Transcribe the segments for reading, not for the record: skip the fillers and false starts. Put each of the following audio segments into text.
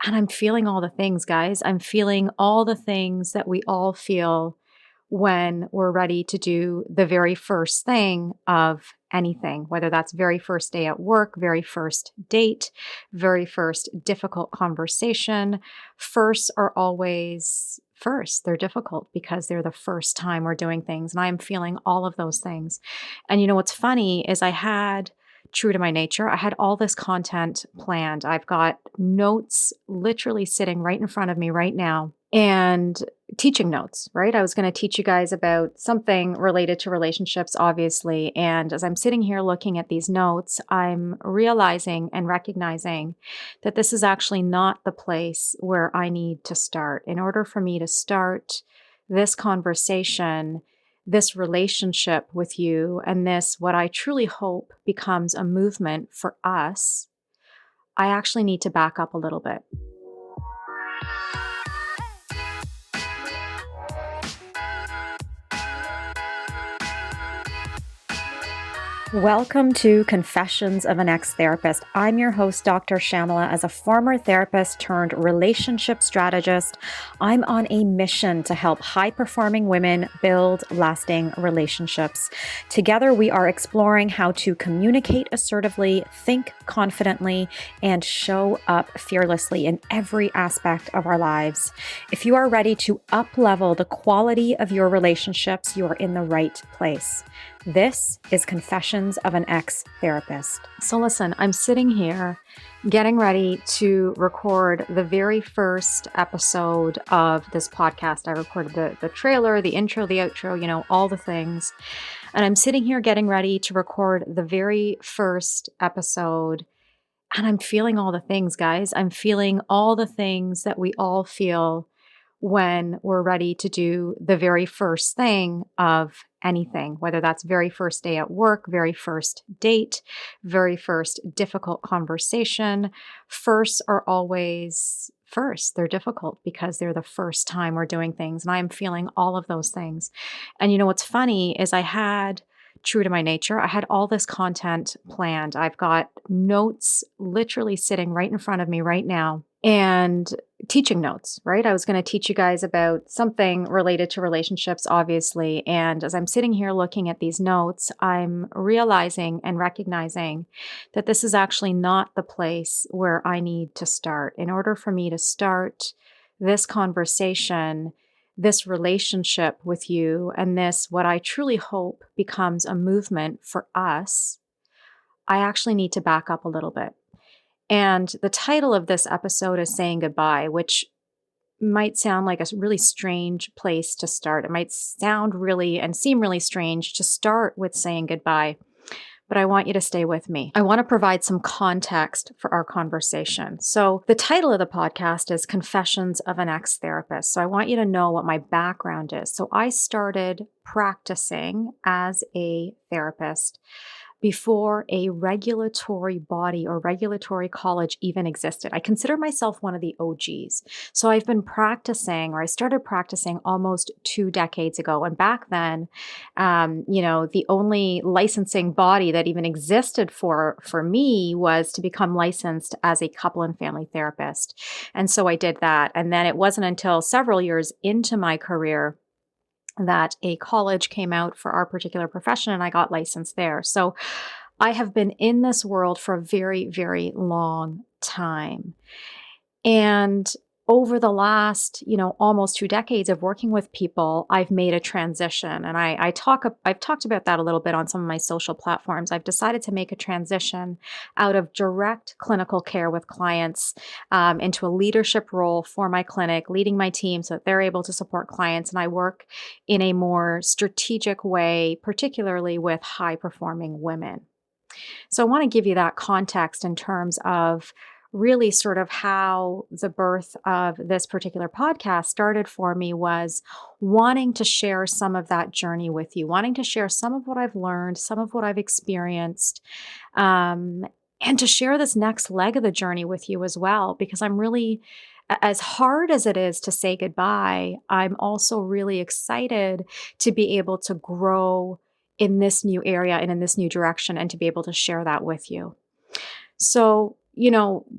And I'm feeling all the things, guys. I'm feeling all the things that we all feel when we're ready to do the very first thing of anything, whether that's very first day at work, very first date, very first difficult conversation. Firsts are always first. They're difficult because they're the first time we're doing things. And I'm feeling all of those things. And you know what's funny is true to my nature, I had all this content planned. I've got notes literally sitting right in front of me right now and teaching notes, right? I was going to teach you guys about something related to relationships, obviously. And as I'm sitting here looking at these notes, I'm realizing and recognizing that this is actually not the place where I need to start. In order for me to start this conversation, this relationship with you, and this, what I truly hope becomes a movement for us, I actually need to back up a little bit. Welcome to Confessions of an Ex-Therapist. I'm your host, Dr. Shyamala. As a former therapist turned relationship strategist, I'm on a mission to help high-performing women build lasting relationships. Together, we are exploring how to communicate assertively, think confidently, and show up fearlessly in every aspect of our lives. If you are ready to up-level the quality of your relationships, you are in the right place. This is Confessions of an Ex-Therapist. So listen, I'm sitting here getting ready to record the very first episode of this podcast. I recorded the trailer, the intro, the outro, all the things. And I'm sitting here getting ready to record the very first episode. And I'm feeling all the things, guys. I'm feeling all the things that we all feel when we're ready to do the very first thing of anything, whether that's very first day at work, very first date, very first difficult conversation. Firsts are always first. They're difficult because they're the first time we're doing things. And I am feeling all of those things. And you know what's funny is true to my nature, I had all this content planned. I've got notes literally sitting right in front of me right now and teaching notes, right? I was going to teach you guys about something related to relationships, obviously. And as I'm sitting here looking at these notes, I'm realizing and recognizing that this is actually not the place where I need to start. In order for me to start this conversation, this relationship with you, and this, what I truly hope becomes a movement for us, I actually need to back up a little bit. And the title of this episode is Saying Goodbye, which might sound like a really strange place to start. It might sound really and seem really strange to start with saying goodbye, but I want you to stay with me. I want to provide some context for our conversation. So the title of the podcast is Confessions of an Ex-Therapist. So I want you to know what my background is. So I started practicing as a therapist before a regulatory body or regulatory college even existed. I consider myself one of the OGs. So I've been practicing, or I started practicing almost 2 decades ago. And back then, the only licensing body that even existed for me was to become licensed as a couple and family therapist. And so I did that. And then it wasn't until several years into my career that a college came out for our particular profession and I got licensed there. So I have been in this world for a very, very long time. And over the last, almost 2 decades of working with people, I've made a transition. And I've talked about that a little bit on some of my social platforms. I've decided to make a transition out of direct clinical care with clients into a leadership role for my clinic, leading my team so that they're able to support clients. And I work in a more strategic way, particularly with high-performing women. So I want to give you that context in terms of really sort of how the birth of this particular podcast started for me, was wanting to share some of that journey with you, wanting to share some of what I've learned, some of what I've experienced, and to share this next leg of the journey with you as well, because I'm really, as hard as it is to say goodbye, I'm also really excited to be able to grow in this new area and in this new direction and to be able to share that with you. So,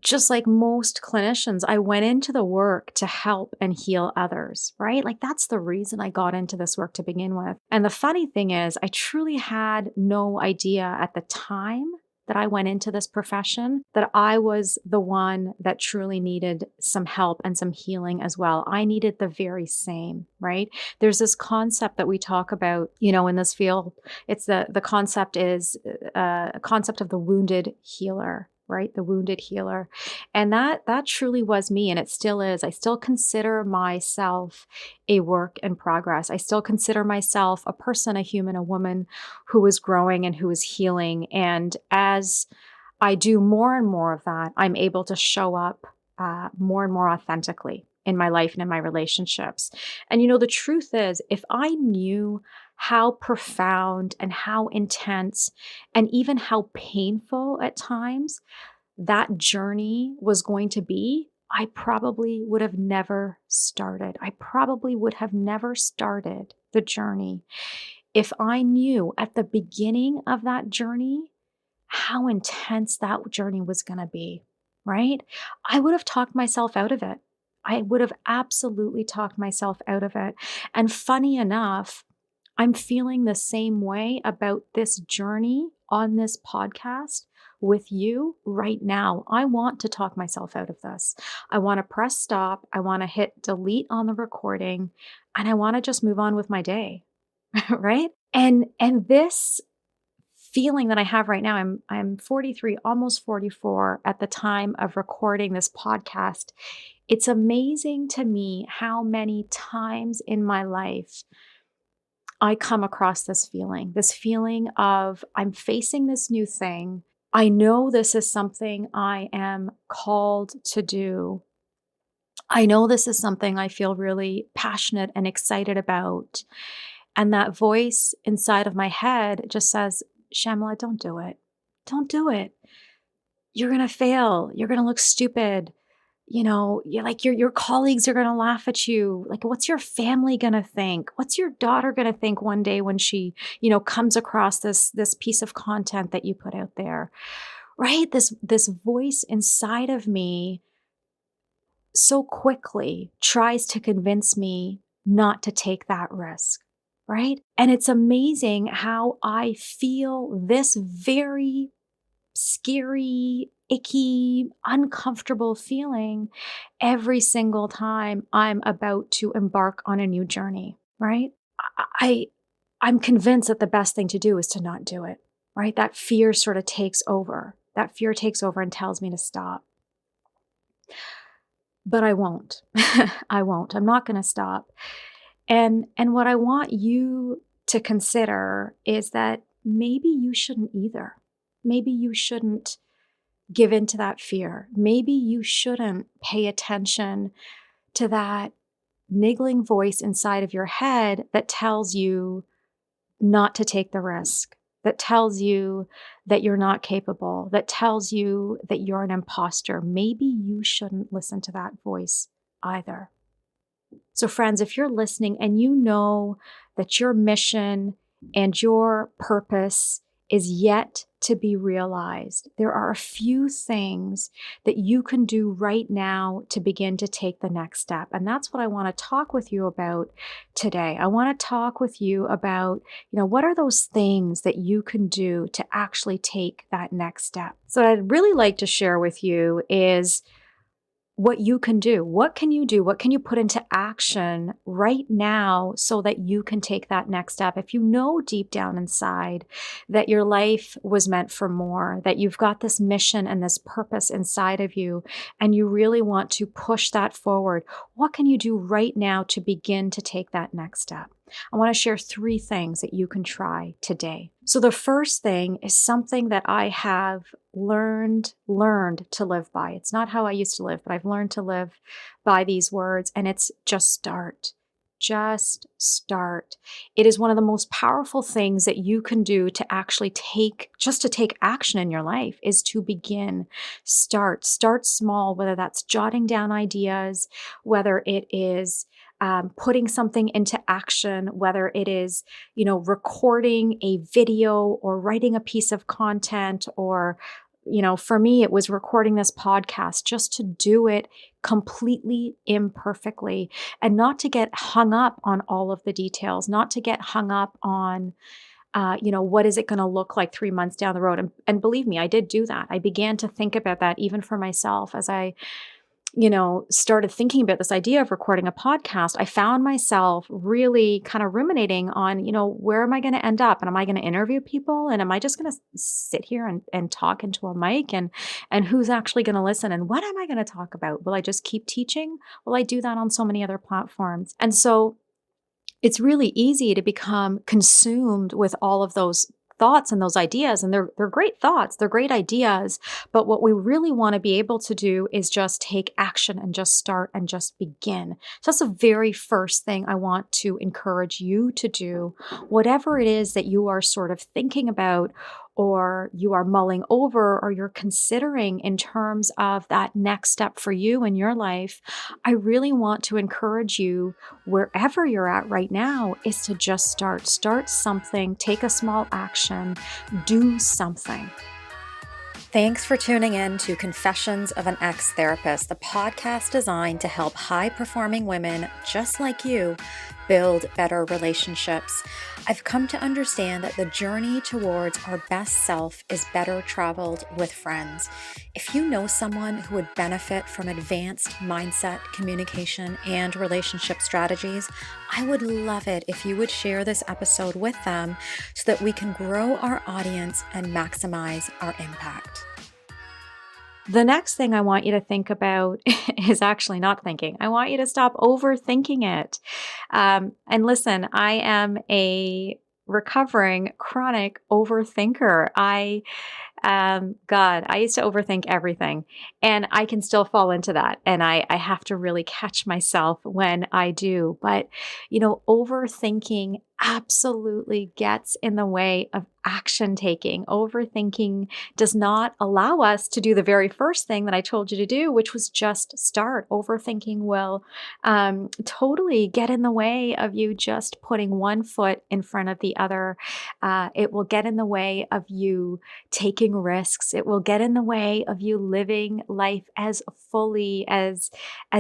just like most clinicians, I went into the work to help and heal others, right? Like that's the reason I got into this work to begin with. And the funny thing is, I truly had no idea at the time that I went into this profession that I was the one that truly needed some help and some healing as well. I needed the very same, right? There's this concept that we talk about, in this field. It's the concept is a concept of the wounded healer, right? The wounded healer. And that truly was me, and it still is. I still consider myself a work in progress. I still consider myself a person, a human, a woman who is growing and who is healing. And as I do more and more of that, I'm able to show up more and more authentically in my life and in my relationships. And the truth is, if I knew how profound and how intense and even how painful at times that journey was going to be, I probably would have never started. I probably would have never started the journey if I knew at the beginning of that journey how intense that journey was going to be, right? I would have talked myself out of it. I would have absolutely talked myself out of it. And funny enough, I'm feeling the same way about this journey on this podcast with you right now. I want to talk myself out of this. I want to press stop. I want to hit delete on the recording, and I want to just move on with my day. Right? And this feeling that I have right now, I'm 43, almost 44 at the time of recording this podcast. It's amazing to me how many times in my life I come across this feeling of I'm facing this new thing. I know this is something I am called to do. I know this is something I feel really passionate and excited about. And that voice inside of my head just says, Shyamala, don't do it. Don't do it. You're going to fail. You're going to look stupid. Your colleagues are going to laugh at you. Like, what's your family going to think? What's your daughter going to think one day when she, comes across this piece of content that you put out there, right? This voice inside of me so quickly tries to convince me not to take that risk, right? And it's amazing how I feel this very scary, icky, uncomfortable feeling every single time I'm about to embark on a new journey, right? I'm convinced that the best thing to do is to not do it, right? That fear sort of takes over. That fear takes over and tells me to stop. But I won't. I won't. I'm not going to stop. And what I want you to consider is that maybe you shouldn't either. Maybe you shouldn't give in to that fear. Maybe you shouldn't pay attention to that niggling voice inside of your head that tells you not to take the risk, that tells you that you're not capable, that tells you that you're an imposter. Maybe you shouldn't listen to that voice either. So friends, if you're listening and you know that your mission and your purpose is yet to be realized, there are a few things that you can do right now to begin to take the next step. And that's what I want to talk with you about today. I want to talk with you about, what are those things that you can do to actually take that next step? So what I'd really like to share with you is what you can do. What can you do? What can you put into action right now so that you can take that next step? If you know deep down inside that your life was meant for more, that you've got this mission and this purpose inside of you, and you really want to push that forward, what can you do right now to begin to take that next step? I want to share 3 things that you can try today. So the first thing is something that I have learned to live by. It's not how I used to live, but I've learned to live by these words, and it's just start. Just start. It is one of the most powerful things that you can do to actually take action in your life is to begin. Start small, whether that's jotting down ideas, whether it is putting something into action, whether it is, recording a video or writing a piece of content or, for me, it was recording this podcast just to do it completely imperfectly and not to get hung up on all of the details, not to get hung up on, what is it going to look like 3 months down the road? And believe me, I did do that. I began to think about that even for myself as I started thinking about this idea of recording a podcast. I found myself really kind of ruminating on, where am I going to end up? And am I going to interview people? And am I just going to sit here and talk into a mic? And who's actually going to listen? And what am I going to talk about? Will I just keep teaching? Will I do that on so many other platforms? And so it's really easy to become consumed with all of those thoughts and those ideas. And they're great thoughts, they're great ideas. But what we really want to be able to do is just take action and just start and just begin. So that's the very first thing I want to encourage you to do. Whatever it is that you are sort of thinking about, or you are mulling over, or you're considering in terms of that next step for you in your life, I really want to encourage you, wherever you're at right now, is to just start something, take a small action, do something. Thanks for tuning in to Confessions of an Ex-Therapist, the podcast designed to help high-performing women just like you build better relationships. I've come to understand that the journey towards our best self is better traveled with friends. If you know someone who would benefit from advanced mindset, communication, and relationship strategies, I would love it if you would share this episode with them so that we can grow our audience and maximize our impact. The next thing I want you to think about is actually not thinking. I want you to stop overthinking it. And listen, I am a recovering chronic overthinker. I used to overthink everything, and I can still fall into that. And I have to really catch myself when I do. But, overthinking absolutely gets in the way of action taking. Overthinking does not allow us to do the very first thing that I told you to do, which was just start. Overthinking will totally get in the way of you just putting one foot in front of the other. It will get in the way of you taking risks. It will get in the way of you living life as fully as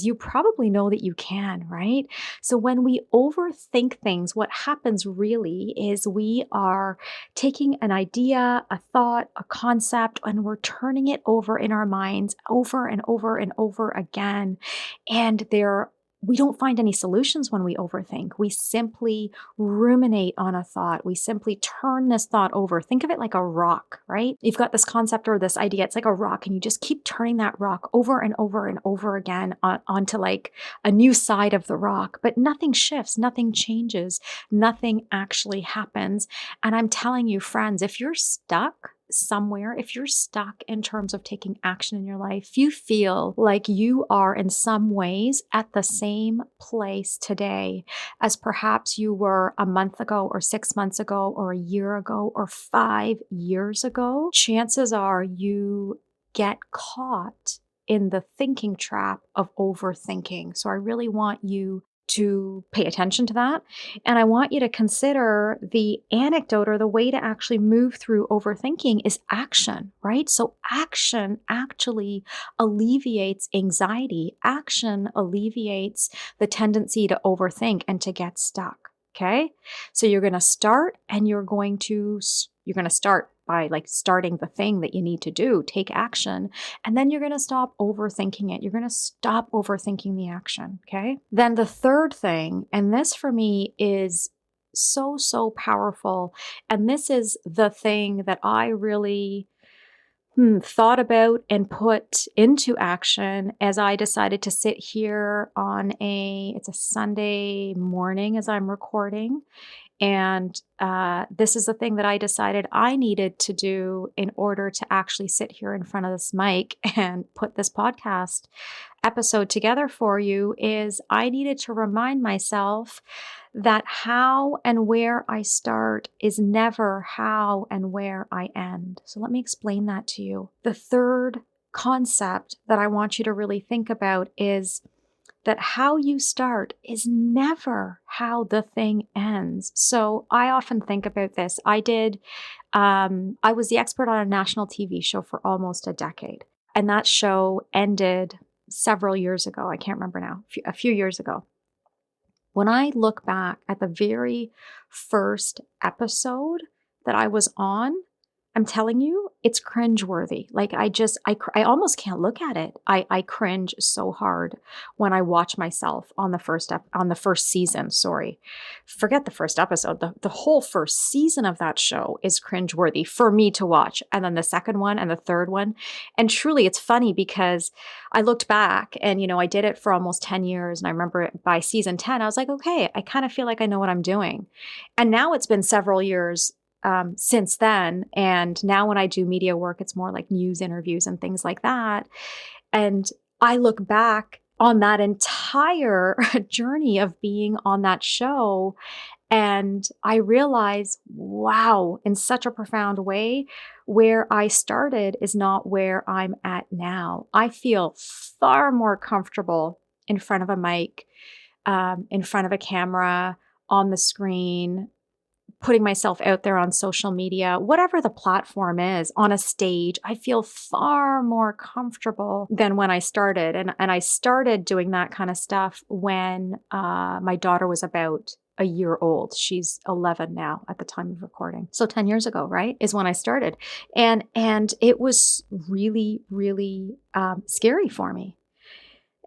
you probably know that you can, right? So when we overthink things, what happens really is we are taking an idea, a thought, a concept, and we're turning it over in our minds over and over and over again. And we don't find any solutions when we overthink. We simply ruminate on a thought. We simply turn this thought over. Think of it like a rock, right? You've got this concept or this idea. It's like a rock, and you just keep turning that rock over and over and over again onto like a new side of the rock. But nothing shifts, nothing changes, nothing actually happens. And I'm telling you, friends, if you're stuck somewhere, if you're stuck in terms of taking action in your life, you feel like you are in some ways at the same place today as perhaps you were a month ago or 6 months ago or a year ago or 5 years ago, chances are you get caught in the thinking trap of overthinking. So I really want you to pay attention to that. And I want you to consider the anecdote, or the way to actually move through overthinking, is action, right? So action actually alleviates anxiety. Action alleviates the tendency to overthink and to get stuck. Okay. So you're going to start, and you're going to start by starting the thing that you need to do, take action, and then you're going to stop overthinking it. You're going to stop overthinking the action, okay? Then the third thing, and this for me is so, so powerful, and this is the thing that I really thought about and put into action as I decided to sit here it's a Sunday morning as I'm recording. And this is the thing that I decided I needed to do in order to actually sit here in front of this mic and put this podcast episode together for you, is I needed to remind myself that how and where I start is never how and where I end. So let me explain that to you. The third concept that I want you to really think about is that how you start is never how the thing ends. So I often think about this. I did I was the expert on a national TV show for almost a decade. And that show ended several years ago. I can't remember now, a few years ago. When I look back at the very first episode that I was on, I'm telling you, it's cringeworthy. Like I almost can't look at it. I cringe so hard when I watch myself on the first season. Sorry, forget the first episode. The whole first season of that show is cringeworthy for me to watch, and then the second one and the third one. And truly, it's funny because I looked back, and I did it for almost 10 years, and I remember by season 10, I was like, okay, I kind of feel like I know what I'm doing. And now it's been several years since then. And now when I do media work, it's more like news interviews and things like that. And I look back on that entire journey of being on that show, and I realize, wow, in such a profound way, where I started is not where I'm at now. I feel far more comfortable in front of a mic, in front of a camera, on the screen, putting myself out there on social media, whatever the platform is, on a stage. I feel far more comfortable than when I started. And I started doing that kind of stuff when my daughter was about a year old. She's 11 now at the time of recording. So 10 years ago, right, is when I started. And it was really, really scary for me.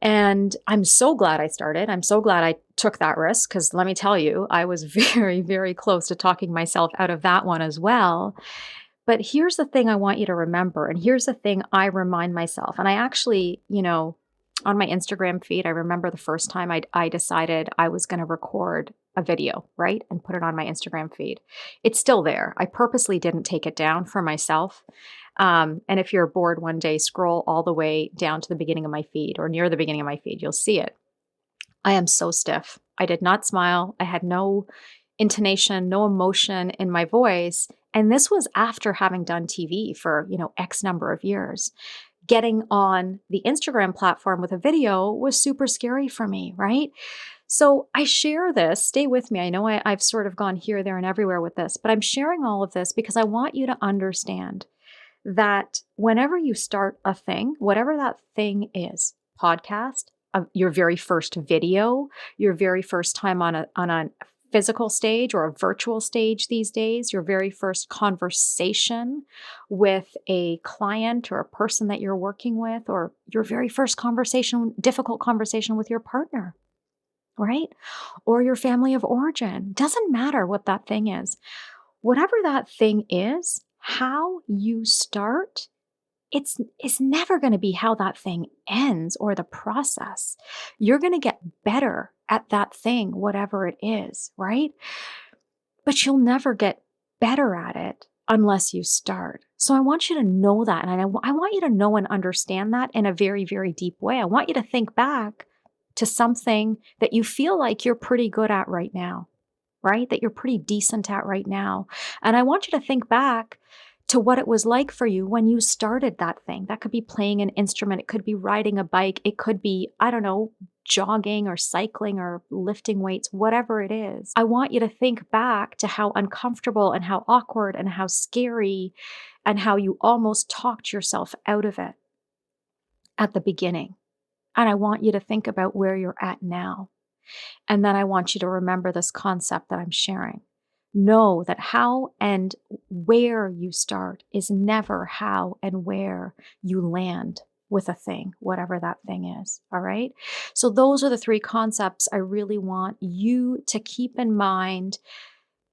And I'm so glad I started. I'm so glad I took that risk, because let me tell you, I was very, very close to talking myself out of that one as well. But here's the thing I want you to remember, and here's the thing I remind myself. And I actually, on my Instagram feed, I remember the first time I decided I was going to record a video, right, and put it on my Instagram feed. It's still there. I purposely didn't take it down for myself. And if you're bored one day, scroll all the way down to the beginning of my feed, or near the beginning of my feed. You'll see it. I am so stiff. I did not smile. I had no intonation, no emotion in my voice. And this was after having done TV for, X number of years. Getting on the Instagram platform with a video was super scary for me, right? So I share this. Stay with me. I know I've sort of gone here, there, and everywhere with this, but I'm sharing all of this because I want you to understand that whenever you start a thing, whatever that thing is, podcast, your very first video, your very first time on a physical stage or a virtual stage these days, your very first conversation with a client or a person that you're working with, or your very first conversation, difficult conversation with your partner, right? Or your family of origin. Doesn't matter what that thing is. Whatever that thing is, how you start, it's never going to be how that thing ends or the process. You're going to get better at that thing, whatever it is, right? But you'll never get better at it unless you start. So I want you to know that. And I want you to know and understand that in a very, very deep way. I want you to think back to something that you feel like you're pretty good at right now, right? That you're pretty decent at right now. And I want you to think back to what it was like for you when you started that thing. That could be playing an instrument. It could be riding a bike. It could be, I don't know, jogging or cycling or lifting weights, whatever it is. I want you to think back to how uncomfortable and how awkward and how scary and how you almost talked yourself out of it at the beginning. And I want you to think about where you're at now. And then I want you to remember this concept that I'm sharing. Know that how and where you start is never how and where you land with a thing, whatever that thing is. All right. So those are the three concepts I really want you to keep in mind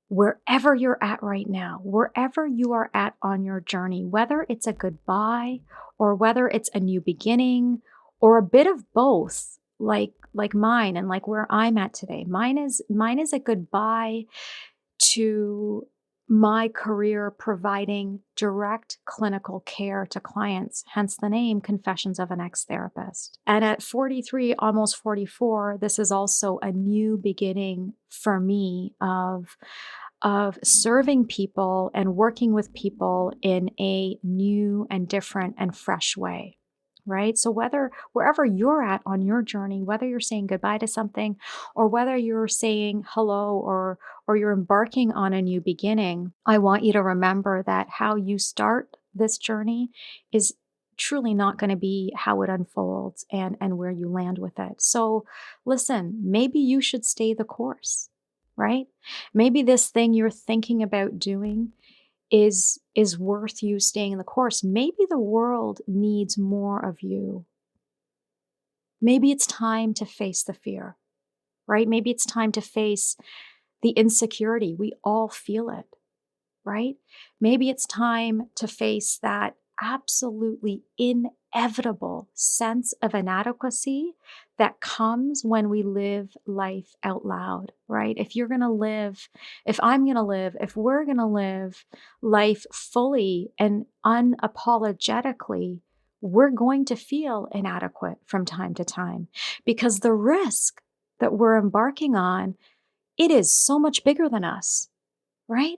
wherever you're at right now, wherever you are at on your journey, whether it's a goodbye or whether it's a new beginning or a bit of both, like mine and like where I'm at today. Mine is a goodbye to my career providing direct clinical care to clients, hence the name Confessions of an Ex-Therapist. And at 43, almost 44, this is also a new beginning for me of serving people and working with people in a new and different and fresh way. right? So wherever you're at on your journey, whether you're saying goodbye to something or whether you're saying hello or you're embarking on a new beginning, I want you to remember that how you start this journey is truly not going to be how it unfolds and where you land with it. So listen, maybe you should stay the course, right? Maybe this thing you're thinking about doing is worth you staying the course. Maybe the world needs more of you. Maybe it's time to face the fear, right? Maybe it's time to face the insecurity. We all feel it, right? Maybe it's time to face that absolutely inevitable sense of inadequacy that comes when we live life out loud, right? If I'm going to live, if we're going to live life fully and unapologetically, we're going to feel inadequate from time to time because the risk that we're embarking on, it is so much bigger than us, right?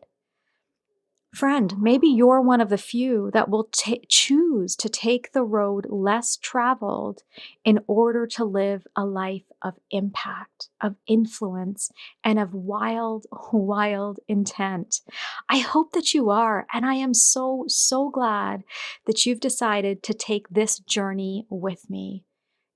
Friend, maybe you're one of the few that will choose to take the road less traveled in order to live a life of impact, of influence, and of wild, wild intent. I hope that you are, and I am so, so glad that you've decided to take this journey with me.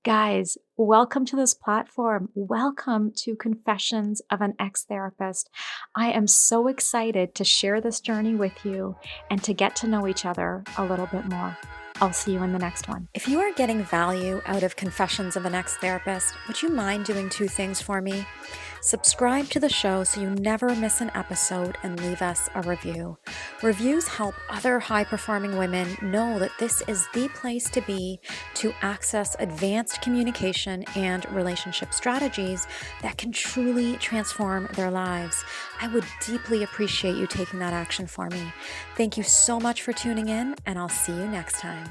Guys, welcome to this platform. Welcome to Confessions of an Ex-Therapist. I am so excited to share this journey with you and to get to know each other a little bit more. I'll see you in the next one. If you are getting value out of Confessions of an Ex-Therapist, would you mind doing 2 things for me? Subscribe to the show so you never miss an episode and leave us a review. Reviews help other high-performing women know that this is the place to be to access advanced communication and relationship strategies that can truly transform their lives. I would deeply appreciate you taking that action for me. Thank you so much for tuning in, and I'll see you next time.